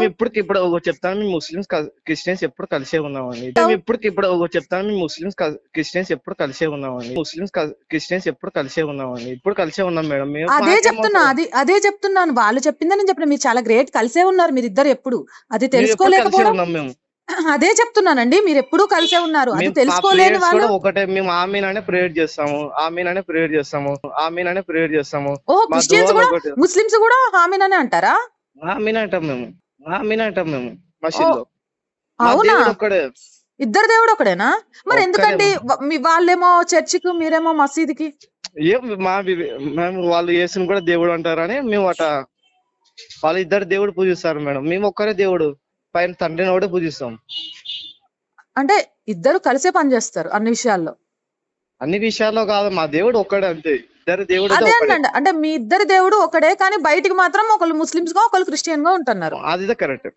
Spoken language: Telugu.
ఇప్పటికిప్పుడు చెప్తాను, మేము ముస్లిమ్స్ క్రిస్టియన్స్ ఎప్పుడు కలిసే ఉన్నామండి. మేము ఇప్పటికిప్పుడు చెప్తాను, మేము ముస్లిమ్స్ క్రిస్టియన్స్ ఎప్పుడు కలిసే ఉన్నామండి. ముస్లిమ్స్ క్రిస్టియన్స్ ఎప్పుడు కలిసే ఉన్నామండి. ఇప్పుడు కలిసే ఉన్నాం మేడం. మేము అదే చెప్తున్నా, అదే చెప్తున్నాను. వాళ్ళు చెప్పిందని నేను చెప్పిన, మీరు చాలా గ్రేట్, కలిసే ఉన్నారు మీరు ఇద్దరు ఎప్పుడు. అది కలిసే తెలుసుకోలేకపోవడం. ఉన్నాం మేము. అదే చెప్తున్నానండి, మీరు ఎప్పుడు కలిసే ఉన్నారు. అది మేము తెలుసుకోలేని వాళ్ళు ఒకటే, మేము ఆమీన్ ప్రేయర్ చేస్తాము, ఆమీన్ ప్రేయర్ చేస్తాము, ఆమీన్ ప్రేయర్ చేస్తాము. ఓ మా క్రిస్టియన్స్ దువాలు కూడా, ఒకటే. ముస్లిమ్స్ కూడా హామీన్ అనే అంటారా? ఆమీన్ అంటాం మేము, ఆమీన్ అంటాం మేము ఓ మసీదులో. మా అవునా, దేవుడు ఒక్కడే. ఇద్దరు దేవుడు ఒకడేనా? మరి ఒక్కడే. ఎందుకండి వాళ్ళేమో చర్చికి, మీరేమో మసీదుకి? ఏం మేము వాళ్ళు యేసుని కూడా దేవుడు అంటారని మేము వాళ్ళు ఇద్దరు దేవుడు పూజిస్తారు మేడం. మేము ఒక్కరే దేవుడు, పైన తండ్రిని ఒకటే పూజిస్తాం. అంటే ఇద్దరు కలిసే పనిచేస్తారు అన్ని విషయాల్లో? అన్ని విషయాల్లో కాదు, మా దేవుడు ఒక్కడే అంతే. ఇద్దరు దేవుడు అదే ఒక్కడే. అండి, అంటే మీ ఇద్దరు దేవుడు ఒకడే, కానీ బయటికి మాత్రం ఒకళ్ళు ముస్లిమ్స్ గా ఒకళ్ళు క్రిస్టియన్ గా ఉంటున్నారు. అది కరెక్ట్.